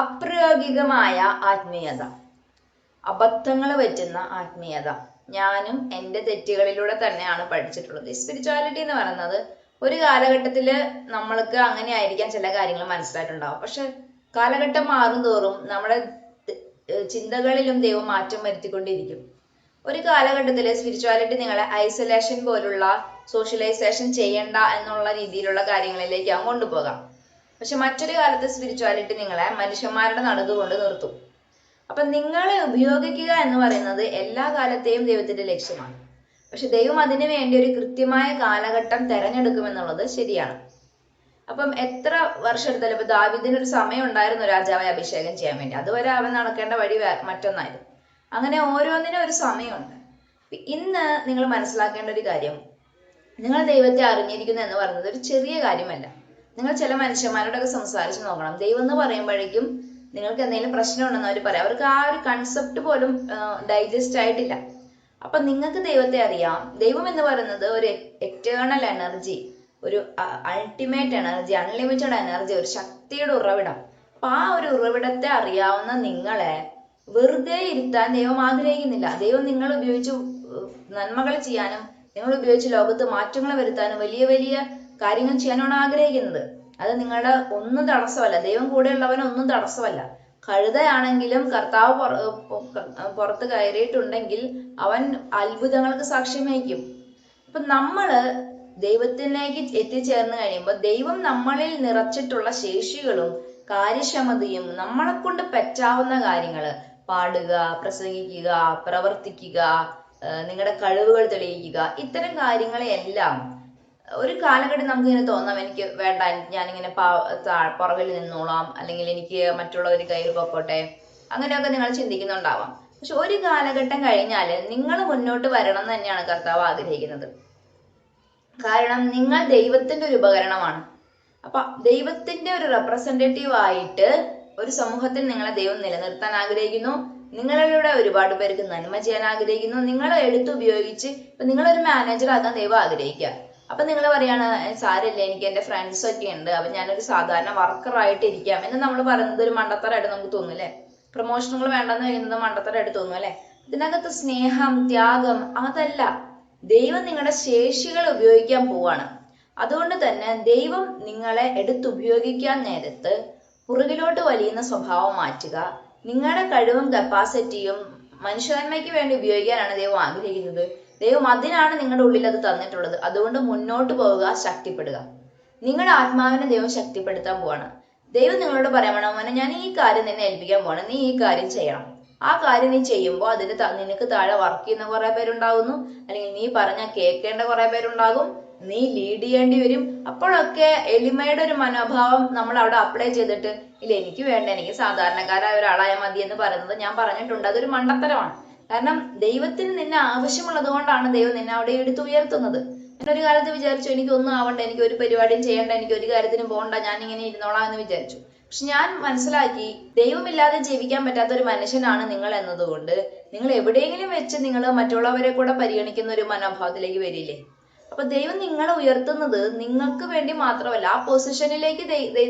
അപ്രായോഗികമായ ആത്മീയത, അബദ്ധങ്ങൾ പറ്റുന്ന ആത്മീയത. ഞാനും എൻ്റെ തെറ്റുകളിലൂടെ തന്നെയാണ് പഠിച്ചിട്ടുള്ളത്. ഈ സ്പിരിച്വാലിറ്റി എന്ന് പറയുന്നത് ഒരു കാലഘട്ടത്തിൽ നമ്മൾക്ക് അങ്ങനെ ആയിരിക്കാം ചില കാര്യങ്ങൾ മനസ്സിലായിട്ടുണ്ടാവും. പക്ഷെ കാലഘട്ടം മാറും തോറും നമ്മുടെ ചിന്തകളിലും ദൈവം മാറ്റം വരുത്തിക്കൊണ്ടിരിക്കും. ഒരു കാലഘട്ടത്തിൽ സ്പിരിച്വാലിറ്റി നിങ്ങളെ ഐസൊലേഷൻ പോലുള്ള സോഷ്യലൈസേഷൻ ചെയ്യണ്ട എന്നുള്ള രീതിയിലുള്ള കാര്യങ്ങളിലേക്കാവും കൊണ്ടുപോകാം. പക്ഷെ മറ്റൊരു കാലത്ത് സ്പിരിച്വാലിറ്റി നിങ്ങളെ മനുഷ്യന്മാരുടെ നടുക്ക് കൊണ്ട് നിർത്തും. അപ്പൊ നിങ്ങളെ ഉപയോഗിക്കുക എന്ന് പറയുന്നത് എല്ലാ കാലത്തെയും ദൈവത്തിന്റെ ലക്ഷ്യമാണ്. പക്ഷെ ദൈവം അതിനു വേണ്ടി ഒരു കൃത്യമായ കാലഘട്ടം തെരഞ്ഞെടുക്കുമെന്നുള്ളത് ശരിയാണ്. അപ്പം എത്ര വർഷം എടുത്താലും ഇപ്പൊ ദാവീദിനൊരു സമയം ഉണ്ടായിരുന്നു രാജാവായി അഭിഷേകം ചെയ്യാൻ വേണ്ടി. അതുവരെ അവൻ നടക്കേണ്ട വഴി മറ്റൊന്നായിരുന്നു. അങ്ങനെ ഓരോന്നിനും ഒരു സമയമുണ്ട്. ഇന്ന് നിങ്ങൾ മനസ്സിലാക്കേണ്ട ഒരു കാര്യം, നിങ്ങൾ ദൈവത്തെ അറിഞ്ഞിരിക്കുന്നു എന്ന് പറയുന്നത് ഒരു ചെറിയ കാര്യമല്ല. നിങ്ങൾ ചില മനുഷ്യന്മാരോടൊക്കെ സംസാരിച്ച് നോക്കണം. ദൈവം എന്ന് പറയുമ്പോഴേക്കും നിങ്ങൾക്ക് എന്തെങ്കിലും പ്രശ്നമുണ്ടെന്ന് അവർ പറയാം. അവർക്ക് ആ ഒരു കൺസെപ്റ്റ് പോലും ഡൈജസ്റ്റ് ആയിട്ടില്ല. അപ്പൊ നിങ്ങൾക്ക് ദൈവത്തെ അറിയാം. ദൈവം എന്ന് പറയുന്നത് ഒരു എറ്റേണൽ എനർജി, ഒരു അൾട്ടിമേറ്റ് എനർജി, അൺലിമിറ്റഡ് എനർജി, ഒരു ശക്തിയുടെ ഉറവിടം. അപ്പൊ ആ ഒരു ഉറവിടത്തെ അറിയാവുന്ന നിങ്ങളെ വെറുതെ ഇരുത്താൻ ദൈവം ആഗ്രഹിക്കുന്നില്ല. ദൈവം നിങ്ങൾ ഉപയോഗിച്ച് നന്മകൾ ചെയ്യാനും നിങ്ങൾ ഉപയോഗിച്ച് ലോകത്ത് മാറ്റങ്ങൾ വരുത്താനും വലിയ വലിയ കാര്യങ്ങൾ ചെയ്യാനാണ് ആഗ്രഹിക്കുന്നത്. അത് നിങ്ങളുടെ ഒന്നും തടസ്സമല്ല. ദൈവം കൂടെയുള്ളവനൊന്നും തടസ്സമല്ല. കഴുതയാണെങ്കിലും കർത്താവ് പുറത്ത് കയറിയിട്ടുണ്ടെങ്കിൽ അവൻ അത്ഭുതങ്ങൾക്ക് സാക്ഷ്യം വഹിക്കും. അപ്പൊ നമ്മള് ദൈവത്തിലേക്ക് എത്തിച്ചേർന്ന് കഴിയുമ്പോൾ ദൈവം നമ്മളിൽ നിറച്ചിട്ടുള്ള ശേഷികളും കാര്യക്ഷമതയും നമ്മളെ കൊണ്ട് പറ്റാവുന്ന കാര്യങ്ങൾ, പാടുക, പ്രസംഗിക്കുക, പ്രവർത്തിക്കുക, നിങ്ങളുടെ കഴിവുകൾ തെളിയിക്കുക, ഇത്തരം കാര്യങ്ങളെല്ലാം ഒരു കാലഘട്ടം നമുക്ക് ഇങ്ങനെ തോന്നാം, എനിക്ക് വേണ്ട, ഞാനിങ്ങനെ പുറകിൽ നിന്നോളാം, അല്ലെങ്കിൽ എനിക്ക് മറ്റുള്ളവർ കയ്യിൽ പൊക്കോട്ടെ, അങ്ങനെയൊക്കെ നിങ്ങൾ ചിന്തിക്കുന്നുണ്ടാവാം. പക്ഷെ ഒരു കാലഘട്ടം കഴിഞ്ഞാൽ നിങ്ങൾ മുന്നോട്ട് വരണം എന്ന് തന്നെയാണ് കർത്താവ് ആഗ്രഹിക്കുന്നത്. കാരണം നിങ്ങൾ ദൈവത്തിന്റെ ഒരു ഉപകരണമാണ്. അപ്പൊ ദൈവത്തിന്റെ ഒരു റെപ്രസെന്റേറ്റീവ് ആയിട്ട് ഒരു സമൂഹത്തിൽ നിങ്ങളെ ദൈവം നിലനിർത്താൻ ആഗ്രഹിക്കുന്നു. നിങ്ങളിലൂടെ ഒരുപാട് പേർക്ക് നന്മ ചെയ്യാൻ ആഗ്രഹിക്കുന്നു. നിങ്ങളെ എടുത്തുപയോഗിച്ച് ഇപ്പൊ നിങ്ങളൊരു മാനേജർ ആകാൻ ദൈവം ആഗ്രഹിക്കുക. അപ്പൊ നിങ്ങൾ പറയാണ്, സാരമില്ല, എനിക്ക് എന്റെ ഫ്രണ്ട്സ് ഒക്കെ ഉണ്ട്, അപ്പൊ ഞാനൊരു സാധാരണ വർക്കറായിട്ട് ഇരിക്കാം എന്ന് നമ്മൾ പറയുന്നത് ഒരു മണ്ടത്തരമായിട്ട് നമുക്ക് തോന്നും അല്ലെ? പ്രൊമോഷനുകൾ വേണ്ടെന്ന് കഴിയുന്നത് മണ്ടത്തരമായിട്ട് തോന്നും അല്ലെ? ഇതിനകത്ത് സ്നേഹം, ത്യാഗം അതല്ല. ദൈവം നിങ്ങളുടെ ശേഷികൾ ഉപയോഗിക്കാൻ പോവാണ്. അതുകൊണ്ട് തന്നെ ദൈവം നിങ്ങളെ എടുത്തുപയോഗിക്കാൻ നേരത്ത് പുറകിലോട്ട് വലിയുന്ന സ്വഭാവം മാറ്റുക. നിങ്ങളുടെ കഴിവും കപ്പാസിറ്റിയും മനുഷ്യന്മയ്ക്ക് വേണ്ടി ഉപയോഗിക്കാനാണ് ദൈവം ആഗ്രഹിക്കുന്നത്. ദൈവം അതിനാണ് നിങ്ങളുടെ ഉള്ളിൽ അത് തന്നിട്ടുള്ളത്. അതുകൊണ്ട് മുന്നോട്ട് പോവുക, ശക്തിപ്പെടുക. നിങ്ങളുടെ ആത്മാവിനെ ദൈവം ശക്തിപ്പെടുത്താൻ പോവാണ്. ദൈവം നിങ്ങളോട് പറയണം, മോനെ, ഞാൻ ഈ കാര്യം നിന്നെ ഏൽപ്പിക്കാൻ പോവാണ്, നീ ഈ കാര്യം ചെയ്യണം. ആ കാര്യം നീ ചെയ്യുമ്പോൾ അതിന് നിനക്ക് താഴെ വർക്ക് ചെയ്യുന്ന കുറെ പേരുണ്ടാകുന്നു, അല്ലെങ്കിൽ നീ പറഞ്ഞ കേൾക്കേണ്ട കുറെ പേരുണ്ടാകും, നീ ലീഡ് ചെയ്യേണ്ടി വരും. അപ്പോഴൊക്കെ എളിമയുടെ ഒരു മനോഭാവം നമ്മൾ അവിടെ അപ്ലൈ ചെയ്തിട്ട്, ഇല്ല എനിക്ക് വേണ്ട, എനിക്ക് സാധാരണക്കാരായ ഒരാളായ മതി എന്ന് പറയുന്നത് ഞാൻ പറഞ്ഞിട്ടുണ്ട്, അതൊരു മണ്ടത്തരമാണ്. കാരണം ദൈവത്തിന് നിന്നെ ആവശ്യമുള്ളത് കൊണ്ടാണ് ദൈവം നിന്നെ അവിടെ എടുത്തുയർത്തുന്നത്. ഞാനൊരു കാലത്ത് വിചാരിച്ചു, എനിക്കൊന്നും ആവണ്ട, എനിക്ക് ഒരു പരിപാടിയും ചെയ്യണ്ട, എനിക്ക് ഒരു കാര്യത്തിനും പോകണ്ട, ഞാൻ ഇങ്ങനെ ഇരുന്നോളാം എന്ന് വിചാരിച്ചു. പക്ഷെ ഞാൻ മനസ്സിലാക്കി, ദൈവമില്ലാതെ ജീവിക്കാൻ പറ്റാത്ത ഒരു മനുഷ്യനാണ് നിങ്ങൾ എന്നതുകൊണ്ട് നിങ്ങൾ എവിടെയെങ്കിലും വെച്ച് നിങ്ങൾ മറ്റുള്ളവരെ കൂടെ പരിഗണിക്കുന്ന ഒരു മനോഭാവത്തിലേക്ക് വരില്ലേ? അപ്പൊ ദൈവം നിങ്ങളെ ഉയർത്തുന്നത് നിങ്ങൾക്ക് വേണ്ടി മാത്രമല്ല, ആ പൊസിഷനിലേക്ക്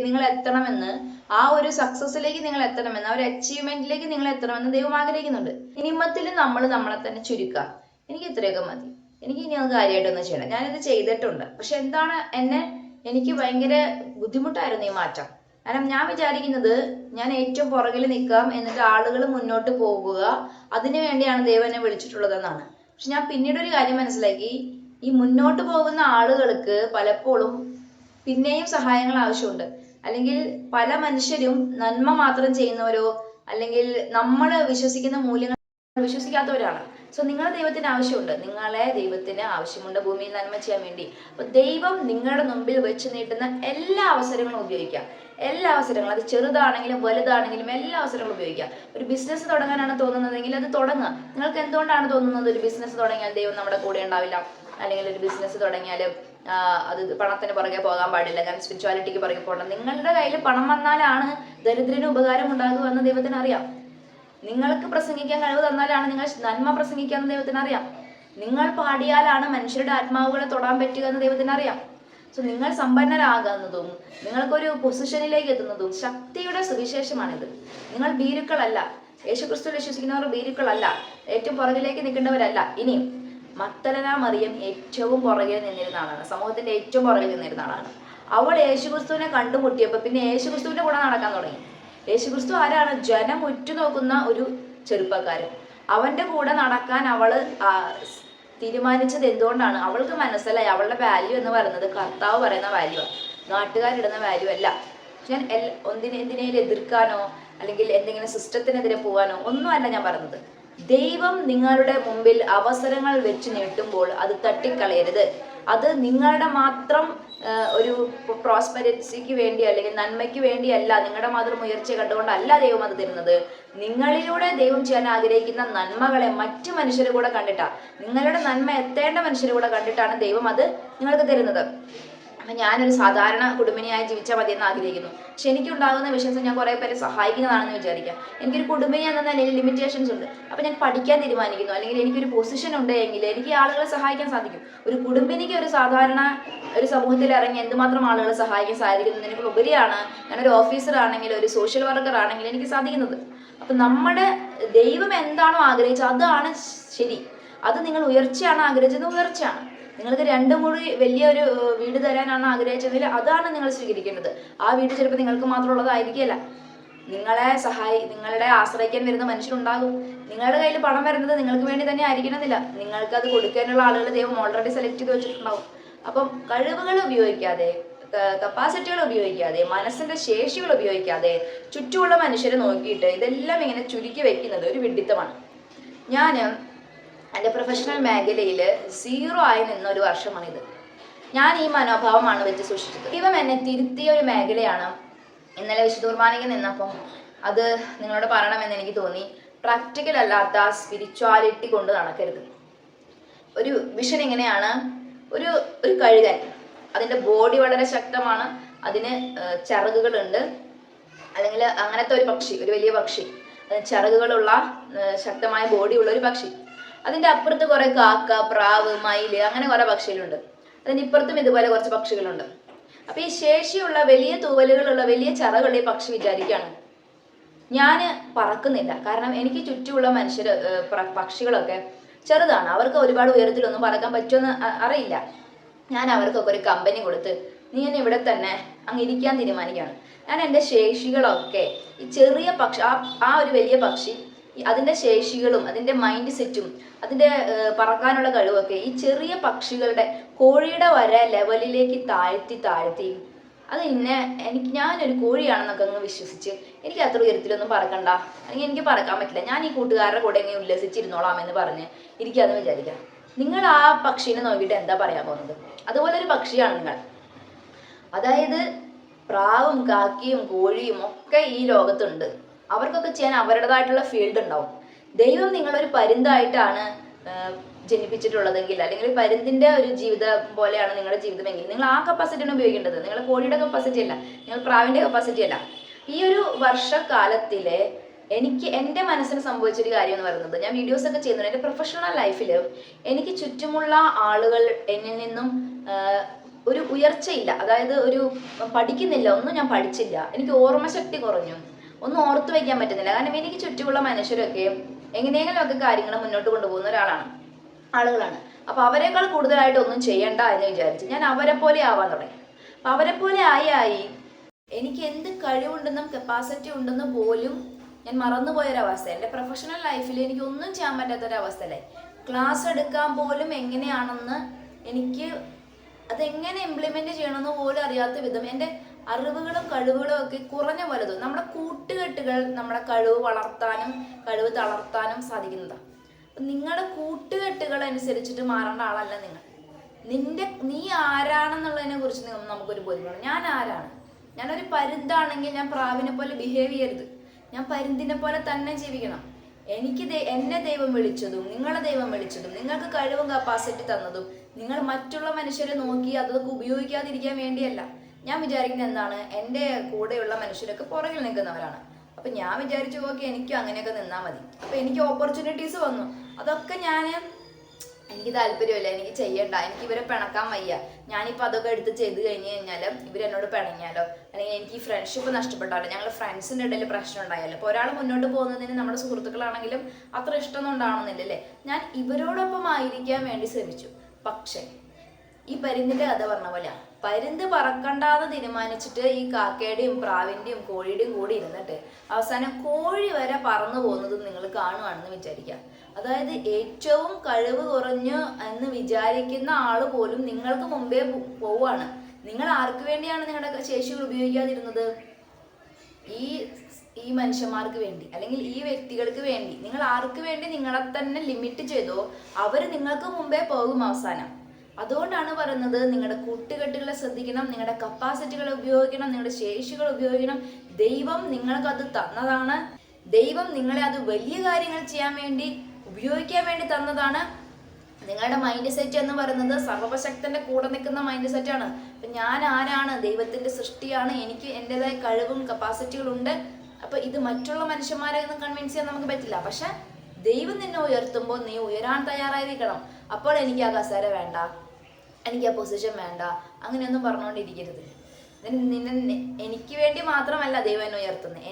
നിങ്ങൾ എത്തണമെന്ന്, ആ ഒരു സക്സസിലേക്ക് നിങ്ങൾ എത്തണമെന്ന്, ആ ഒരു അച്ചീവ്മെന്റിലേക്ക് നിങ്ങൾ എത്തണമെന്ന് ദൈവം ആഗ്രഹിക്കുന്നുണ്ട്. ഇനിമത്തിൽ നമ്മൾ നമ്മളെ തന്നെ ചുരുക്കാം. എനിക്ക് ഇത്രയൊക്കെ മതി, എനിക്ക് ഇനി അത് കാര്യമായിട്ടൊന്നും ചെയ്യണം, ഞാനിത് ചെയ്തിട്ടുണ്ട്. പക്ഷെ എന്താണ്, എനിക്ക് ഭയങ്കര ബുദ്ധിമുട്ടായിരുന്നു ഈ മാറ്റം. കാരണം ഞാൻ വിചാരിക്കുന്നത് ഞാൻ ഏറ്റവും പുറകിൽ നിൽക്കാം, എന്നിട്ട് ആളുകൾ മുന്നോട്ട് പോകുക, അതിനു വേണ്ടിയാണ് ദൈവം എന്നെ വിളിച്ചിട്ടുള്ളതെന്നാണ്. പക്ഷെ ഞാൻ പിന്നീട് ഒരു കാര്യം മനസ്സിലാക്കി, ഈ മുന്നോട്ട് പോകുന്ന ആളുകൾക്ക് പലപ്പോഴും പിന്നെയും സഹായങ്ങൾ ആവശ്യമുണ്ട്. അല്ലെങ്കിൽ പല മനുഷ്യരും നന്മ മാത്രം ചെയ്യുന്നവരോ അല്ലെങ്കിൽ നമ്മൾ വിശ്വസിക്കുന്ന മൂല്യങ്ങൾ വിശ്വസിക്കാത്തവരാണ്. സോ നിങ്ങളെ ദൈവത്തിന് ആവശ്യമുണ്ട്, നിങ്ങളെ ദൈവത്തിന് ആവശ്യമുണ്ട് ഭൂമിയിൽ നന്മ ചെയ്യാൻ വേണ്ടി. അപ്പൊ ദൈവം നിങ്ങളുടെ മുമ്പിൽ വെച്ച് നീട്ടുന്ന എല്ലാ അവസരങ്ങളും ഉപയോഗിക്കാം. എല്ലാ അവസരങ്ങളും, അത് ചെറുതാണെങ്കിലും വലുതാണെങ്കിലും എല്ലാ അവസരങ്ങളും ഉപയോഗിക്കാം. ഒരു ബിസിനസ് തുടങ്ങാനാണ് തോന്നുന്നതെങ്കിൽ അത് തുടങ്ങുക. നിങ്ങൾക്ക് എന്തുകൊണ്ടാണ് തോന്നുന്നത് ഒരു ബിസിനസ് തുടങ്ങിയാൽ ദൈവം നമ്മുടെ കൂടെ ഉണ്ടാവില്ല, അല്ലെങ്കിൽ ഒരു ബിസിനസ് തുടങ്ങിയാൽ അത് പണത്തിന് പുറകെ പോകാൻ പാടില്ല, കാരണം സ്പിരിച്വാലിറ്റിക്ക് പുറകെ പോകണം? നിങ്ങളുടെ കയ്യിൽ പണം വന്നാലാണ് ദരിദ്രന് ഉപകാരം ഉണ്ടാകുക എന്ന് ദൈവത്തിന് അറിയാം. നിങ്ങൾക്ക് പ്രസംഗിക്കാൻ കഴിവ് തന്നാലാണ് നിങ്ങൾ നന്മ പ്രസംഗിക്കാമെന്ന് ദൈവത്തിന് അറിയാം. നിങ്ങൾ പാടിയാലാണ് മനുഷ്യരുടെ ആത്മാവുകളെ തൊടാൻ പറ്റുക എന്ന് ദൈവത്തിന് അറിയാം. സോ നിങ്ങൾ സമ്പന്നരാകുന്നതും നിങ്ങൾക്കൊരു പൊസിഷനിലേക്ക് എത്തുന്നതും ശക്തിയുടെ സുവിശേഷമാണിത്. നിങ്ങൾ ഭീരുക്കളല്ല, യേശുക്രിസ്തുവിൽ വിശ്വസിക്കുന്നവർ ഭീരുക്കളല്ല, ഏറ്റവും പുറകിലേക്ക് നിൽക്കേണ്ടവരല്ല. ഇനിയും മഗ്ദലന മറിയം ഏറ്റവും പുറകിൽ നിന്നിരുന്ന ആളാണ്, സമൂഹത്തിന്റെ ഏറ്റവും പുറകിൽ നിന്നിരുന്ന ആളാണ്. അവൾ യേശുക്രിസ്തുവിനെ കണ്ടുമുട്ടിയപ്പോൾ പിന്നെ യേശുക്രിസ്തുവിന്റെ കൂടെ നടക്കാൻ തുടങ്ങി. യേശുക്രിസ്തു ആരാണ്? ജനം ഉറ്റുനോക്കുന്ന ഒരു ചെറുപ്പക്കാരൻ. അവന്റെ കൂടെ നടക്കാൻ അവള് തീരുമാനിച്ചത് എന്തുകൊണ്ടാണ്? അവൾക്ക് മനസ്സിലായി അവളുടെ വാല്യൂ എന്ന് പറയുന്നത് കർത്താവ് പറയുന്ന വാല്യൂ ആണ്, നാട്ടുകാരിടുന്ന വാല്യൂ അല്ല. ഞാൻ എന്തിനേലും എതിർക്കാനോ അല്ലെങ്കിൽ എന്തെങ്കിലും സിസ്റ്റത്തിനെതിരെ പോകാനോ ഒന്നുമല്ല ഞാൻ പറയുന്നത്. ദൈവം നിങ്ങളുടെ മുമ്പിൽ അവസരങ്ങൾ വെച്ച് നീട്ടുമ്പോൾ അത് തട്ടിക്കളയരുത്. അത് നിങ്ങളുടെ മാത്രം ഒരു പ്രോസ്പെരിറ്റിക്ക് വേണ്ടി അല്ലെങ്കിൽ നന്മയ്ക്ക് വേണ്ടിയല്ല, നിങ്ങളുടെ മാത്രം ഉയർച്ച കണ്ടുകൊണ്ടല്ല ദൈവം അത് തരുന്നത്. നിങ്ങളിലൂടെ ദൈവം ചെയ്യാൻ ആഗ്രഹിക്കുന്ന നന്മകളെ മറ്റു മനുഷ്യരെ കൂടെ കണ്ടിട്ടാണ്, നിങ്ങളുടെ നന്മ എത്തേണ്ട മനുഷ്യരെ കൂടെ കണ്ടിട്ടാണ് ദൈവം അത് നിങ്ങൾക്ക് തരുന്നത്. അപ്പം ഞാനൊരു സാധാരണ കുടുംബിനിയായി ജീവിച്ചാൽ മതി എന്ന് ആഗ്രഹിക്കുന്നു. പക്ഷെ എനിക്കുണ്ടാകുന്ന വിഷയത്തിൽ ഞാൻ കുറേ പേരെ സഹായിക്കുന്നതാണെന്ന് വിചാരിക്കാം. എനിക്കൊരു കുടുംബിനി എന്ന നിലയിൽ ലിമിറ്റേഷൻസ് ഉണ്ട്. അപ്പം ഞാൻ പഠിക്കാൻ തീരുമാനിക്കുന്നു, അല്ലെങ്കിൽ എനിക്കൊരു പൊസിഷൻ ഉണ്ട് എങ്കിൽ എനിക്ക് ആളുകളെ സഹായിക്കാൻ സാധിക്കും. ഒരു കുടുംബിനിക്ക് ഒരു സാധാരണ ഒരു സമൂഹത്തിൽ ഇറങ്ങി എന്തുമാത്രം ആളുകളെ സഹായിക്കാൻ സാധിക്കുന്നതിന് ഉപരിയാണ് ഞാനൊരു ഓഫീസർ ആണെങ്കിൽ ഒരു സോഷ്യൽ വർക്കർ ആണെങ്കിൽ എനിക്ക് സാധിക്കുന്നത്. അപ്പം നമ്മുടെ ദൈവം എന്താണോ ആഗ്രഹിച്ചത് അതാണ് ശരി. അത് നിങ്ങൾ ഉയർച്ചയാണ് ആഗ്രഹിച്ചത്, ഉയർച്ചയാണ്. നിങ്ങൾക്ക് 2 മുറി വലിയൊരു വീട് തരാനാണ് ആഗ്രഹിച്ചതിൽ അതാണ് നിങ്ങൾ സ്വീകരിക്കേണ്ടത്. ആ വീട് ചിലപ്പോൾ നിങ്ങൾക്ക് മാത്രമുള്ളതായിരിക്കില്ല. നിങ്ങളെ ആശ്രയിക്കാൻ വരുന്ന മനുഷ്യരുണ്ടാകും. നിങ്ങളുടെ കയ്യിൽ പണം വരുന്നത് നിങ്ങൾക്ക് വേണ്ടി തന്നെ ആയിരിക്കണമെന്നില്ല. നിങ്ങൾക്ക് അത് കൊടുക്കാനുള്ള ആളുകൾ ദൈവം ഓൾറെഡി സെലക്ട് ചെയ്ത് വെച്ചിട്ടുണ്ടാവും. അപ്പം കഴിവുകൾ ഉപയോഗിക്കാതെ, കപ്പാസിറ്റികൾ ഉപയോഗിക്കാതെ, മനസ്സിന്റെ ശേഷികൾ ഉപയോഗിക്കാതെ ചുറ്റുമുള്ള മനുഷ്യരെ നോക്കിയിട്ട് ഇതെല്ലാം ഇങ്ങനെ ചുരുക്കി വെക്കുന്നത് ഒരു വിഡ്ഢിത്തമാണ്. ഞാൻ എൻ്റെ പ്രൊഫഷണൽ മേഖലയിൽ 0 ആയി നിന്ന ഒരു വർഷമാണിത്. ഞാൻ ഈ മനോഭാവമാണ് വെച്ച് സൂക്ഷിച്ചത്. ദൈവം എന്നെ തിരുത്തിയ ഒരു മേഖലയാണ്. ഇന്നലെ വിശുദ്ധ കുർബാനയ്ക്ക് നിന്നപ്പം അത് നിങ്ങളോട് പറയണമെന്ന് എനിക്ക് തോന്നി. പ്രാക്ടിക്കൽ അല്ലാത്ത സ്പിരിച്വാലിറ്റി കൊണ്ട് നടക്കരുത്. ഒരു വിഷൻ എങ്ങനെയാണ്? ഒരു കഴുകൻ, അതിൻ്റെ ബോഡി വളരെ ശക്തമാണ്, അതിന് ചിറകുകളുണ്ട്, അല്ലെങ്കിൽ അങ്ങനത്തെ ഒരു പക്ഷി, ഒരു വലിയ പക്ഷി, ചിറകുകളുള്ള ശക്തമായ ബോഡിയുള്ള ഒരു പക്ഷി. അതിൻ്റെ അപ്പുറത്ത് കുറേ കാക്ക, പ്രാവ്, മയില്, അങ്ങനെ കുറേ പക്ഷികളുണ്ട്. അതിന് ഇപ്പുറത്തും ഇതുപോലെ കുറച്ച് പക്ഷികളുണ്ട്. അപ്പൊ ഈ ശേഷിയുള്ള വലിയ തൂവലുകളുള്ള വലിയ ചിറകുള്ള ഈ പക്ഷി വിചാരിക്കുകയാണ് ഞാൻ പറക്കുന്നില്ല. കാരണം എനിക്ക് ചുറ്റുമുള്ള പക്ഷികളൊക്കെ ചെറുതാണ്, അവർക്ക് ഒരുപാട് ഉയരത്തിലൊന്നും പറക്കാൻ പറ്റുമെന്ന് അറിയില്ല. ഞാൻ അവർക്കൊക്കെ ഒരു കമ്പനി കൊടുത്ത് നീ എന്നെ ഇവിടെ തന്നെ അങ്ങ് ഇരിക്കാൻ തീരുമാനിക്കുകയാണ്. ഞാൻ എൻ്റെ ശേഷികളൊക്കെ ഈ ചെറിയ പക്ഷി, ആ ഒരു വലിയ പക്ഷി, അതിൻ്റെ ശേഷികളും അതിൻ്റെ മൈൻഡ് സെറ്റും അതിൻ്റെ പറക്കാനുള്ള കഴിവൊക്കെ ഈ ചെറിയ പക്ഷികളുടെ കോഴിയുടെ വരെ ലെവലിലേക്ക് താഴ്ത്തി അത് ഞാനൊരു കോഴിയാണെന്നൊക്കെ അങ്ങ് വിശ്വസിച്ച് എനിക്ക് അത്ര ഉയരത്തിലൊന്നും പറക്കണ്ട, അല്ലെങ്കിൽ എനിക്ക് പറക്കാൻ പറ്റില്ല, ഞാൻ ഈ കൂട്ടുകാരുടെ കൂടെ എങ്ങനെ ഉല്ലസിച്ചിരുന്നോളാം എന്ന് പറഞ്ഞ് ഇരിക്കാന്ന് വിചാരിക്കാം. നിങ്ങൾ ആ പക്ഷീനെ നോക്കിയിട്ട് എന്താ പറയാൻ പോകുന്നത്? അതുപോലെ ഒരു പക്ഷിയാണ് നിങ്ങൾ. അതായത് പ്രാവും കാക്കിയും കോഴിയും ഒക്കെ ഈ ലോകത്തുണ്ട്. അവർക്കൊക്കെ ചെയ്യാൻ അവരുടേതായിട്ടുള്ള ഫീൽഡ് ഉണ്ടാവും. ദൈവം നിങ്ങളൊരു പരുന്തായിട്ടാണ് ജനിപ്പിച്ചിട്ടുള്ളതെങ്കിൽ, അല്ലെങ്കിൽ പരുന്തിന്റെ ഒരു ജീവിതം പോലെയാണ് നിങ്ങളുടെ ജീവിതമെങ്കിൽ നിങ്ങൾ ആ കപ്പാസിറ്റിയാണ് ഉപയോഗിക്കേണ്ടത്. നിങ്ങൾ കോഴിയുടെ കപ്പാസിറ്റി അല്ല, നിങ്ങൾ പ്രാവിന്റെ കപ്പാസിറ്റി അല്ല. ഈ ഒരു വർഷക്കാലത്തിലെ എൻ്റെ മനസ്സിന് സംഭവിച്ചൊരു കാര്യം എന്ന് പറയുന്നത്, ഞാൻ വീഡിയോസ് ഒക്കെ ചെയ്യുന്നുണ്ട്, എൻ്റെ പ്രൊഫഷണൽ ലൈഫിൽ എനിക്ക് ചുറ്റുമുള്ള ആളുകൾ എന്നിൽ നിന്നും ഒരു ഉയർച്ചയില്ല. അതായത് ഒരു പഠിക്കുന്നില്ല, ഒന്നും ഞാൻ പഠിച്ചില്ല, എനിക്ക് ഓർമ്മശക്തി കുറഞ്ഞു, ഒന്നും ഓർത്തു വയ്ക്കാൻ പറ്റുന്നില്ല. കാരണം എനിക്ക് ചുറ്റുമുള്ള മനുഷ്യരൊക്കെ എങ്ങനെയെങ്കിലുമൊക്കെ കാര്യങ്ങൾ മുന്നോട്ട് കൊണ്ടുപോകുന്ന ആളുകളാണ്. അപ്പൊ അവരെക്കാൾ കൂടുതലായിട്ട് ഒന്നും ചെയ്യണ്ട എന്ന് വിചാരിച്ച് ഞാൻ അവരെ പോലെ ആവാൻ തുടങ്ങി. അപ്പൊ അവരെ പോലെ ആയി എനിക്ക് എന്ത് കഴിവുണ്ടെന്നും കപ്പാസിറ്റി ഉണ്ടെന്നും പോലും ഞാൻ മറന്നുപോയൊരവസ്ഥ. എൻ്റെ പ്രൊഫഷണൽ ലൈഫിൽ എനിക്ക് ഒന്നും ചെയ്യാൻ പറ്റാത്തൊരവസ്ഥയല്ലേ. ക്ലാസ് എടുക്കാൻ പോലും എങ്ങനെയാണെന്ന് എനിക്ക് അതെങ്ങനെ ഇംപ്ലിമെന്റ് ചെയ്യണമെന്ന് പോലും അറിയാത്ത വിധം എൻ്റെ അറിവുകളും കഴിവുകളും ഒക്കെ കുറഞ്ഞ പോലെ തോന്നും. നമ്മുടെ കൂട്ടുകെട്ടുകൾ നമ്മുടെ കഴിവ് വളർത്താനും കഴിവ് തളർത്താനും സാധിക്കുന്നതാണ്. നിങ്ങളുടെ കൂട്ടുകെട്ടുകൾ അനുസരിച്ചിട്ട് മാറേണ്ട ആളല്ല നിങ്ങൾ. നീ ആരാണെന്നുള്ളതിനെ കുറിച്ച് നമുക്കൊരു ബോധ്യമാണ്. ഞാൻ ആരാണ്? ഞാനൊരു പരുന്താണെങ്കിൽ ഞാൻ പ്രാവിനെ പോലെ ബിഹേവ് ചെയ്യരുത്, ഞാൻ പരുന്തിനെ പോലെ തന്നെ ജീവിക്കണം. എന്നെ ദൈവം വിളിച്ചതും നിങ്ങളെ ദൈവം വിളിച്ചതും നിങ്ങൾക്ക് കഴിവും കപ്പാസിറ്റി തന്നതും നിങ്ങൾ മറ്റുള്ള മനുഷ്യരെ നോക്കി അതൊക്കെ ഉപയോഗിക്കാതിരിക്കാൻ വേണ്ടിയല്ല. ഞാൻ വിചാരിക്കുന്നത് എന്താണ്, എൻ്റെ കൂടെയുള്ള മനുഷ്യരൊക്കെ പുറകിൽ നിൽക്കുന്നവരാണ്. അപ്പം ഞാൻ വിചാരിച്ചു ഓക്കെ എനിക്കും അങ്ങനെയൊക്കെ നിന്നാൽ മതി. അപ്പം എനിക്ക് ഓപ്പർച്യൂണിറ്റീസ് വന്നു, അതൊക്കെ ഞാൻ എനിക്ക് താല്പര്യമില്ല, എനിക്ക് ചെയ്യണ്ട, എനിക്ക് ഇവരെ പിണക്കാൻ വയ്യ, ഞാനിപ്പോൾ അതൊക്കെ എടുത്ത് ചെയ്ത് കഴിഞ്ഞ് കഴിഞ്ഞാൽ ഇവരെന്നോട് പിണങ്ങിയാലോ, അല്ലെങ്കിൽ എനിക്ക് ഈ ഫ്രണ്ട്ഷിപ്പ് നഷ്ടപ്പെട്ടാലോ, ഞങ്ങൾ ഫ്രണ്ട്സിൻ്റെ ഇടയിൽ പ്രശ്നം ഉണ്ടായാലോ. ഇപ്പോൾ ഒരാൾ മുന്നോട്ട് പോകുന്നതിന് നമ്മുടെ സുഹൃത്തുക്കളാണെങ്കിലും അത്ര ഇഷ്ടമൊന്നും ഉണ്ടാവണമെന്നില്ലല്ലേ. ഞാൻ ഇവരോടൊപ്പം ആയിരിക്കാൻ വേണ്ടി ശ്രമിച്ചു. പക്ഷേ ഈ പരുന്തിന്റെ കഥ പറഞ്ഞ പോലെ പരുന്ത് പറക്കണ്ടാന്ന് തീരുമാനിച്ചിട്ട് ഈ കാക്കയുടെയും പ്രാവിന്റെയും കോഴിയുടെയും കൂടി ഇരുന്നിട്ട് അവസാനം കോഴി വരെ പറന്നു പോകുന്നത് നിങ്ങൾ കാണുവാണെന്ന് വിചാരിക്കുക. അതായത് ഏറ്റവും കഴിവ് കുറഞ്ഞു എന്ന് വിചാരിക്കുന്ന ആള് പോലും നിങ്ങൾക്ക് മുമ്പേ പോവാണ്. നിങ്ങൾ ആർക്ക് വേണ്ടിയാണ് നിങ്ങളുടെ ശേഷികൾ ഉപയോഗിക്കാതിരുന്നത്? ഈ ഈ മനുഷ്യന്മാർക്ക് വേണ്ടി, അല്ലെങ്കിൽ ഈ വ്യക്തികൾക്ക് വേണ്ടി. നിങ്ങൾ ആർക്ക് വേണ്ടി നിങ്ങളെ തന്നെ ലിമിറ്റ് ചെയ്തോ അവർ നിങ്ങൾക്ക് മുമ്പേ പോകും അവസാനം. അതുകൊണ്ടാണ് പറയുന്നത്, നിങ്ങളുടെ കൂട്ടുകെട്ടുകളെ ശ്രദ്ധിക്കണം, നിങ്ങളുടെ കപ്പാസിറ്റികളെ ഉപയോഗിക്കണം, നിങ്ങളുടെ ശേഷികൾ ഉപയോഗിക്കണം. ദൈവം നിങ്ങൾക്കത് തന്നതാണ്. ദൈവം നിങ്ങളെ അത് വലിയ കാര്യങ്ങൾ ചെയ്യാൻ വേണ്ടി ഉപയോഗിക്കാൻ വേണ്ടി തന്നതാണ്. നിങ്ങളുടെ മൈൻഡ് സെറ്റ് എന്ന് പറയുന്നത് സർവശക്തന്റെ കൂടെ നിൽക്കുന്ന മൈൻഡ് സെറ്റാണ്. അപ്പൊ ഞാൻ ആരാണ്? ദൈവത്തിന്റെ സൃഷ്ടിയാണ്. എനിക്ക് എൻ്റെതായ കഴിവും കപ്പാസിറ്റികളുണ്ട്. അപ്പൊ ഇത് മറ്റുള്ള മനുഷ്യന്മാരെ ഒന്നും കൺവിൻസ് ചെയ്യാൻ നമുക്ക് പറ്റില്ല. പക്ഷെ ദൈവം നിന്നെ ഉയർത്തുമ്പോൾ നീ ഉയരാൻ തയ്യാറായിരിക്കണം. അപ്പോൾ എനിക്ക് ആ കസേര വേണ്ട, എനിക്ക് ആ പൊസിഷൻ വേണ്ട, അങ്ങനെയൊന്നും പറഞ്ഞുകൊണ്ടിരിക്കരുത്. എനിക്ക് വേണ്ടി മാത്രമല്ല ദൈവം എന്നെ ഉയർത്തുന്നത്.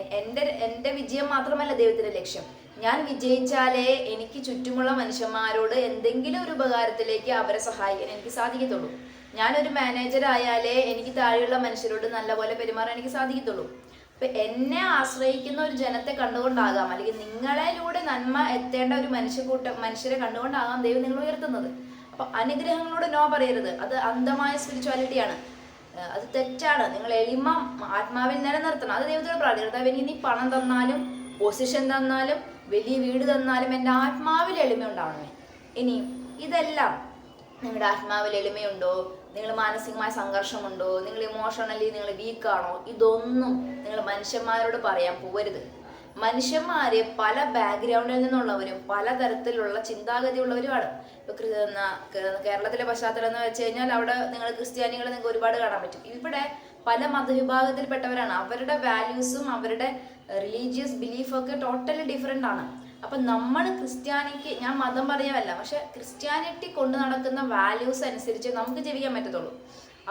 എൻ്റെ വിജയം മാത്രമല്ല ദൈവത്തിന്റെ ലക്ഷ്യം. ഞാൻ വിജയിച്ചാലേ എനിക്ക് ചുറ്റുമുള്ള മനുഷ്യന്മാരോട് എന്തെങ്കിലും ഒരു ഉപകാരത്തിലേക്ക് അവരെ സഹായിക്കാൻ എനിക്ക് സാധിക്കത്തുള്ളൂ. ഞാനൊരു മാനേജർ ആയാലേ എനിക്ക് താഴെയുള്ള മനുഷ്യരോട് നല്ലപോലെ പെരുമാറാൻ എനിക്ക് സാധിക്കത്തുള്ളൂ. അപ്പൊ എന്നെ ആശ്രയിക്കുന്ന ഒരു ജനത്തെ കണ്ടുകൊണ്ടാകാം, അല്ലെങ്കിൽ നിങ്ങളിലൂടെ നന്മ എത്തേണ്ട ഒരു മനുഷ്യരെ കണ്ടുകൊണ്ടാകാം ദൈവം നിങ്ങൾ ഉയർത്തുന്നത്. അപ്പൊ അനുഗ്രഹങ്ങളോട് നോ പറയരുത്. അത് അന്ധമായ സ്പിരിച്വാലിറ്റിയാണ്, അത് തെറ്റാണ്. നിങ്ങൾ എളിമ ആത്മാവിൽ നിലനിർത്തണം. അത് ദൈവത്തോട് പ്രാർത്ഥിക്കണം. ഇനി പണം തന്നാലും പൊസിഷൻ തന്നാലും വലിയ വീട് തന്നാലും എൻ്റെ ആത്മാവിൽ എളിമ ഉണ്ടാവണമേ. ഇനി ഇതെല്ലാം നിങ്ങളുടെ ആത്മാവിൽ എളിമയുണ്ടോ, നിങ്ങൾ മാനസികമായ സംഘർഷമുണ്ടോ, നിങ്ങൾ ഇമോഷണലി നിങ്ങൾ വീക്കാണോ, ഇതൊന്നും നിങ്ങൾ മനുഷ്യന്മാരോട് പറയാൻ പോകരുത്. മനുഷ്യന്മാര് പല ബാക്ക്ഗ്രൗണ്ടിൽ നിന്നുള്ളവരും പലതരത്തിലുള്ള ചിന്താഗതിയുള്ളവരുമാണ്. ഇപ്പൊ കേരളത്തിലെ പശ്ചാത്തലം എന്ന് വെച്ച് കഴിഞ്ഞാൽ അവിടെ നിങ്ങൾ ക്രിസ്ത്യാനികളെ നിങ്ങൾക്ക് ഒരുപാട് കാണാൻ പറ്റും. ഇവിടെ പല മതവിഭാഗത്തിൽപ്പെട്ടവരാണ്. അവരുടെ വാല്യൂസും അവരുടെ റിലീജിയസ് ബിലീഫൊക്കെ ടോട്ടലി ഡിഫറെൻ്റ് ആണ്. അപ്പം നമ്മൾ ക്രിസ്ത്യാനിക്ക്, ഞാൻ മതം പറയാമല്ല, പക്ഷെ ക്രിസ്ത്യാനിറ്റി കൊണ്ട് നടക്കുന്ന വാല്യൂസ് അനുസരിച്ച് നമുക്ക് ജീവിക്കാൻ പറ്റത്തുള്ളൂ.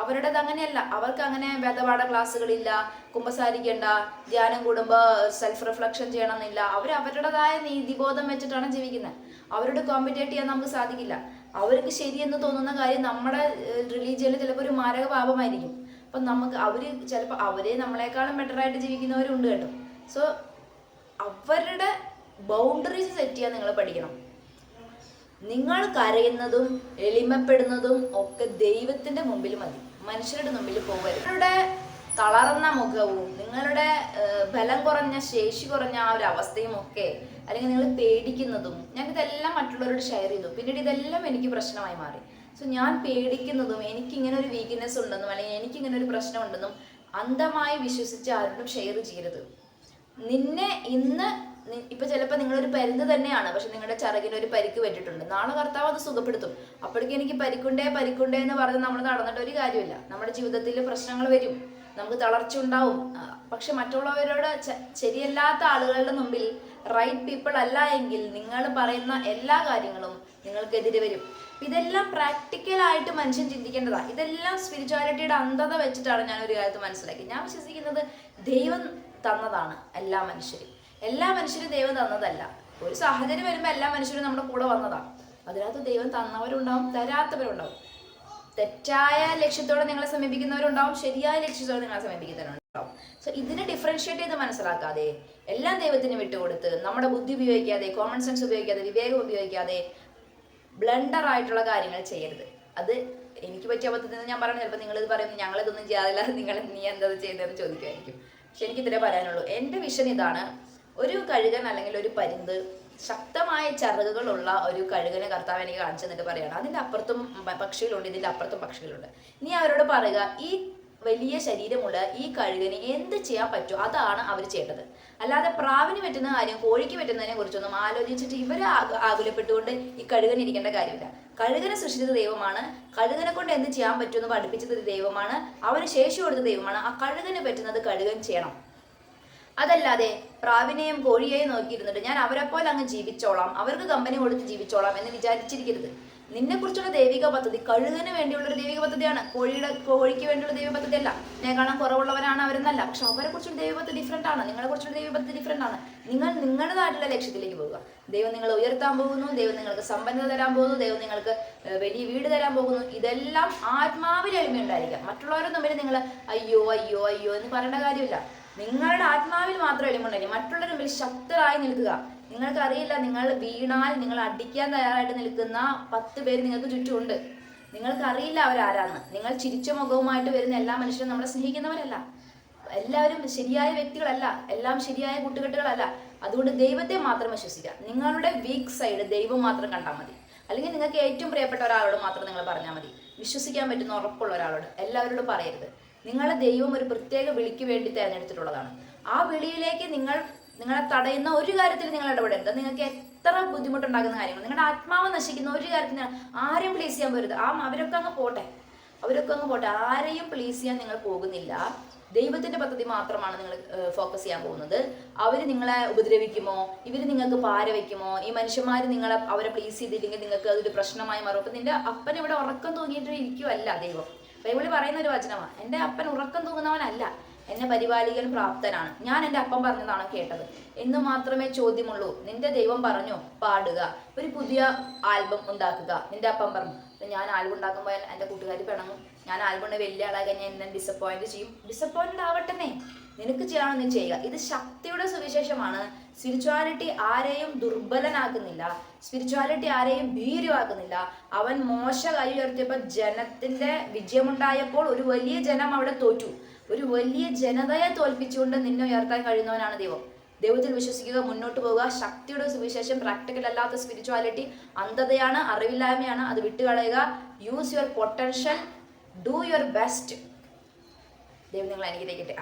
അവരുടേത് അങ്ങനെയല്ല. അവർക്ക് അങ്ങനെ വേദപാഠ ക്ലാസ്സുകളില്ല, കുമ്പസാരിക്കേണ്ട, ധ്യാനം കൂടുമ്പോൾ സെൽഫ് റിഫ്ലക്ഷൻ ചെയ്യണമെന്നില്ല. അവരുടേതായ നീതിബോധം വെച്ചിട്ടാണ് ജീവിക്കുന്നത്. അവരോട് കോമ്പറ്റേറ്റ് ചെയ്യാൻ നമുക്ക് സാധിക്കില്ല. അവർക്ക് ശരിയെന്ന് തോന്നുന്ന കാര്യം നമ്മുടെ റിലീജിയനിൽ ചിലപ്പോൾ ഒരു മാരക പാപമായിരിക്കും. അപ്പം നമുക്ക് ചിലപ്പോൾ അവരെ നമ്മളെക്കാളും ബെറ്ററായിട്ട് ജീവിക്കുന്നവരുണ്ട് കേട്ടോ. സോ അവരുടെ ബൗണ്ടറീസ് സെറ്റ് ചെയ്യാൻ നിങ്ങൾ പഠിക്കണം. നിങ്ങൾ കരയുന്നതും എളിമപ്പെടുന്നതും ഒക്കെ ദൈവത്തിന്റെ മുമ്പിൽ മതി, മനുഷ്യരുടെ മുമ്പിൽ പോകരുത്. നിങ്ങളുടെ തളർന്ന മുഖവും നിങ്ങളുടെ ബലം കുറഞ്ഞ, ശേഷി കുറഞ്ഞ ആ ഒരു അവസ്ഥയും ഒക്കെ, അല്ലെങ്കിൽ നിങ്ങൾ പേടിക്കുന്നതും, ഞാനിതെല്ലാം മറ്റുള്ളവരോട് ഷെയർ ചെയ്തു. പിന്നീട് ഇതെല്ലാം എനിക്ക് പ്രശ്നമായി മാറി. സോ ഞാൻ പേടിക്കുന്നതും എനിക്കിങ്ങനെ ഒരു വീക്ക്നെസ് ഉണ്ടെന്നും അല്ലെങ്കിൽ എനിക്കിങ്ങനെ ഒരു പ്രശ്നം ഉണ്ടെന്നും അന്ധമായി വിശ്വസിച്ച് ആരോടും ഷെയർ ചെയ്യരുത്. നിന്നെ ഇന്ന് ഇപ്പൊ ചിലപ്പോൾ നിങ്ങളൊരു പരുന്ത് തന്നെയാണ്, പക്ഷെ നിങ്ങളുടെ ചിറകിന് ഒരു പരിക്ക് പറ്റിയിട്ടുണ്ട്. നാളെ കർത്താവ് അത് സുഖപ്പെടുത്തും. അപ്പോഴേക്കും എനിക്ക് പരിക്കുണ്ടേ എന്ന് പറഞ്ഞ് നമ്മൾ നടന്നിട്ട് ഒരു കാര്യമില്ല. നമ്മുടെ ജീവിതത്തിൽ പ്രശ്നങ്ങൾ വരും, നമുക്ക് തളർച്ച ഉണ്ടാവും. പക്ഷെ മറ്റുള്ളവരോട് ശരിയല്ലാത്ത ആളുകളുടെ മുമ്പിൽ റൈറ്റ് പീപ്പിൾ അല്ല എങ്കിൽ നിങ്ങൾ പറയുന്ന എല്ലാ കാര്യങ്ങളും നിങ്ങൾക്കെതിരെ വരും. ഇതെല്ലാം പ്രാക്ടിക്കലായിട്ട് മനുഷ്യൻ ചിന്തിക്കേണ്ടതാണ്. ഇതെല്ലാം സ്പിരിച്വാലിറ്റിയുടെ അന്ധത വെച്ചിട്ടാണ് ഞാൻ ഒരു കാലത്ത് മനസ്സിലാക്കി. ഞാൻ വിശ്വസിക്കുന്നത് ദൈവം തന്നതാണ് എല്ലാ മനുഷ്യരും ദൈവം തന്നതല്ല. ഒരു സാഹചര്യം വരുമ്പോൾ എല്ലാ മനുഷ്യരും നമ്മുടെ കൂടെ വന്നതാണ്. അതിനകത്ത് ദൈവം തന്നവരുണ്ടാവും, തരാത്തവരുണ്ടാവും. തെറ്റായ ലക്ഷ്യത്തോടെ നിങ്ങളെ സമീപിക്കുന്നവരുണ്ടാവും, ശരിയായ ലക്ഷ്യത്തോടെ നിങ്ങളെ സമീപിക്കുന്നവരുണ്ടാവും. സോ ഇതിനെ ഡിഫറൻഷിയേറ്റ് ചെയ്ത് മനസ്സിലാക്കാതെ എല്ലാം ദൈവത്തിന് വിട്ടുകൊടുത്ത് നമ്മുടെ ബുദ്ധി ഉപയോഗിക്കാതെ, കോമൺ സെൻസ് ഉപയോഗിക്കാതെ, വിവേകം ഉപയോഗിക്കാതെ ബ്ലണ്ടർ ആയിട്ടുള്ള കാര്യങ്ങൾ ചെയ്യരുത്. അത് എനിക്ക് പറ്റിയ അബദ്ധത്തിൽ ഞാൻ പറയുന്നത്, ചിലപ്പോൾ നിങ്ങളിത് പറയുന്നത് ഞങ്ങളിതൊന്നും ചെയ്യാതില്ല, നീ എന്താ ചെയ്തതെന്ന് ചോദിക്കുമായിരിക്കും. പക്ഷെ എനിക്കിതിനെ പറയാനുള്ളൂ. എൻ്റെ വിഷൻ ഇതാണ്. ഒരു കഴുകൻ അല്ലെങ്കിൽ ഒരു പരുന്ത്, ശക്തമായ ചിറകുകളുള്ള ഒരു കഴുകനെ കർത്താവ് എനിക്ക് കാണിച്ചു തന്നിട്ട് പറയണം, അതിൻ്റെ അപ്പുറത്തും പക്ഷികളുണ്ട്, ഇതിൻ്റെ അപ്പുറത്തും പക്ഷികളുണ്ട്. നീ അവരോട് പറയുക, ഈ വലിയ ശരീരമുള്ള ഈ കഴുകന് എന്ത് ചെയ്യാൻ പറ്റുമോ അതാണ് അവർ ചെയ്യേണ്ടത്. അല്ലാതെ പ്രാവിന് പറ്റുന്ന കാര്യം കോഴിക്ക് പറ്റുന്നതിനെ കുറിച്ചൊന്നും ആലോചിച്ചിട്ട് ഇവരെ ആകുലപ്പെട്ടുകൊണ്ട് ഈ കഴുകൻ ഇരിക്കേണ്ട കാര്യമില്ല. കഴുകനെ സൃഷ്ടിച്ചത് ദൈവമാണ്. കഴുകനെ കൊണ്ട് എന്ത് ചെയ്യാൻ പറ്റുമെന്ന് പഠിപ്പിച്ചത് ദൈവമാണ്. അവന് ശേഷി കൊടുത്ത ദൈവമാണ്. ആ കഴുകന് പറ്റുന്നത് കഴുകൻ ചെയ്യണം. അതല്ലാതെ പ്രാവിനെയും കോഴിയെയും നോക്കിയിരുന്നിട്ട് ഞാൻ അവരെപ്പോലെ അങ്ങ് ജീവിച്ചോളാം, അവർക്ക് കമ്പനി കൊടുത്ത് ജീവിച്ചോളാം എന്ന് വിചാരിച്ചിരിക്കരുത്. നിന്നെക്കുറിച്ചുള്ള ദൈവിക പദ്ധതി കഴുകന് വേണ്ടിയുള്ള ഒരു ദൈവിക പദ്ധതിയാണ്, കോഴിക്ക് വേണ്ടിയുള്ള ദൈവിക പദ്ധതി അല്ല. ഞാൻ കാണാൻ കുറവുള്ളവരാണ് അവരെന്നല്ല, പക്ഷെ അവരെ കുറിച്ചുള്ള ദൈവ പദ്ധതി ഡിഫറെന്റ് ആണ്, നിങ്ങളെ കുറിച്ചുള്ള ദൈവ പദ്ധതി ഡിഫറെന്റ് ആണ്. നിങ്ങൾ നിങ്ങളുടേതായിട്ടുള്ള ലക്ഷ്യത്തിലേക്ക് പോകുക. ദൈവം നിങ്ങളെ ഉയർത്താൻ പോകുന്നു, ദൈവം നിങ്ങൾക്ക് സമ്പന്നത തരാൻ പോകുന്നു, ദൈവം നിങ്ങൾക്ക് വലിയ വീട് തരാൻ പോകുന്നു. ഇതെല്ലാം ആത്മാവിൽ എളിമയുണ്ടായിരിക്കാം. മറ്റുള്ളവരുടെ മുമ്പിൽ നിങ്ങൾ അയ്യോ അയ്യോ അയ്യോ എന്ന് പറയേണ്ട കാര്യമില്ല. നിങ്ങളുടെ ആത്മാവിൽ മാത്രം എളിമുണ്ടായിരിക്കും. മറ്റുള്ളവരുടെ മുമ്പിൽ ശക്തരായി നിൽക്കുക. നിങ്ങൾക്കറിയില്ല, നിങ്ങൾ വീണാൽ നിങ്ങൾ അടിക്കാൻ തയ്യാറായിട്ട് നിൽക്കുന്ന 10 പേര് നിങ്ങൾക്ക് ചുറ്റുമുണ്ട്. നിങ്ങൾക്കറിയില്ല അവരാരാന്ന്. നിങ്ങൾ ചിരിച്ച മുഖവുമായിട്ട് വരുന്ന എല്ലാ മനുഷ്യരും നമ്മളെ സ്നേഹിക്കുന്നവരല്ല, എല്ലാവരും ശരിയായ വ്യക്തികളല്ല, എല്ലാം ശരിയായ കൂട്ടുകെട്ടുകളല്ല. അതുകൊണ്ട് ദൈവത്തെ മാത്രം വിശ്വസിക്കുക. നിങ്ങളുടെ വീക്ക് സൈഡ് ദൈവം മാത്രം കണ്ടാൽ മതി. അല്ലെങ്കിൽ നിങ്ങൾക്ക് ഏറ്റവും പ്രിയപ്പെട്ട ഒരാളോട് മാത്രം നിങ്ങൾ പറഞ്ഞാൽ മതി. വിശ്വസിക്കാൻ പറ്റുന്ന ഉറപ്പുള്ള ഒരാളോട്, എല്ലാവരോടും പറയരുത്. നിങ്ങളെ ദൈവം ഒരു പ്രത്യേക വിളിക്ക് വേണ്ടി തിരഞ്ഞെടുത്തിട്ടുള്ളതാണ്. ആ വിളിയിലേക്ക് നിങ്ങളെ തടയുന്ന ഒരു കാര്യത്തിൽ നിങ്ങൾ ഇടപെടരുത്. നിങ്ങൾക്ക് എത്ര ബുദ്ധിമുട്ടുണ്ടാകുന്ന കാര്യങ്ങൾ, നിങ്ങളുടെ ആത്മാവ് നശിക്കുന്ന ഒരു കാര്യത്തിന് ആരെയും പ്ലീസ് ചെയ്യാൻ പോരുത്. അവരൊക്കെ അങ്ങ് പോട്ടെ. ആരെയും പ്ലീസ് ചെയ്യാൻ നിങ്ങൾ പോകുന്നില്ല. ദൈവത്തിന്റെ പദ്ധതി മാത്രമാണ് നിങ്ങൾ ഫോക്കസ് ചെയ്യാൻ പോകുന്നത്. അവർ നിങ്ങളെ ഉപദ്രവിക്കുമോ, ഇവർ നിങ്ങൾക്ക് പാര വയ്ക്കുമോ, ഈ മനുഷ്യന്മാർ അവരെ പ്ലീസ് ചെയ്തില്ലെങ്കിൽ നിങ്ങൾക്ക് അതൊരു പ്രശ്നമായി മാറും. അപ്പൊ നിന്റെ അപ്പൻ ഇവിടെ ഉറക്കം തൂങ്ങിയിട്ട് ഇരിക്കുവല്ല ദൈവം. ബൈബിളിൽ പറയുന്ന ഒരു വചനമാണ്, എൻ്റെ അപ്പൻ ഉറക്കം തൂങ്ങുന്നവനല്ല, എന്നെ പരിപാലിക്കാൻ പ്രാപ്തനാണ്, ഞാൻ എൻ്റെ അപ്പം പറഞ്ഞതാണ് കേട്ടത് എന്ന് മാത്രമേ ചോദ്യമുള്ളൂ. നിന്റെ ദൈവം പറഞ്ഞു പാടുക, ഒരു പുതിയ ആൽബം ഉണ്ടാക്കുക. നിന്റെ അപ്പം പറഞ്ഞു ഞാൻ ആൽബം ഉണ്ടാക്കുമ്പോൾ എൻ്റെ കൂട്ടുകാർ പിണങ്ങും, ഞാൻ ആൽബം വലിയ ആളായി കഴിഞ്ഞാൽ എന്നെ ഡിസപ്പോയിന്റ് ചെയ്യും. ഡിസപ്പോയിന്റഡ് ആവട്ടെ, നിനക്ക് ചെയ്യണം, നീ ചെയ്യുക. ഇത് ശക്തിയുടെ സുവിശേഷമാണ്. സ്പിരിച്വാലിറ്റി ആരെയും ദുർബലനാക്കുന്നില്ല, സ്പിരിച്വാലിറ്റി ആരെയും ഭീരുവാക്കുന്നില്ല. അവൻ മോശ കൈ ഉയർത്തിയപ്പോൾ ജനത്തിന്റെ വിജയമുണ്ടായപ്പോൾ ഒരു വലിയ ജനം അവിടെ തോറ്റു. ഒരു വലിയ ജനതയെ തോൽപ്പിച്ചുകൊണ്ട് നിന്നെ ഉയർത്താൻ കഴിയുന്നവനാണ് ദൈവം. ദൈവത്തിൽ വിശ്വസിക്കുക, മുന്നോട്ട് പോവുക. ശക്തിയുടെ സുവിശേഷം, പ്രാക്ടിക്കൽ അല്ലാത്ത സ്പിരിച്വാലിറ്റി അന്ധതയാണ്, അറിവില്ലായ്മയാണ്. അത് വിട്ടുകളയുക. Use your potential, do your best. ദൈവം നിങ്ങളെ അനുഗ്രഹിക്കട്ടെ.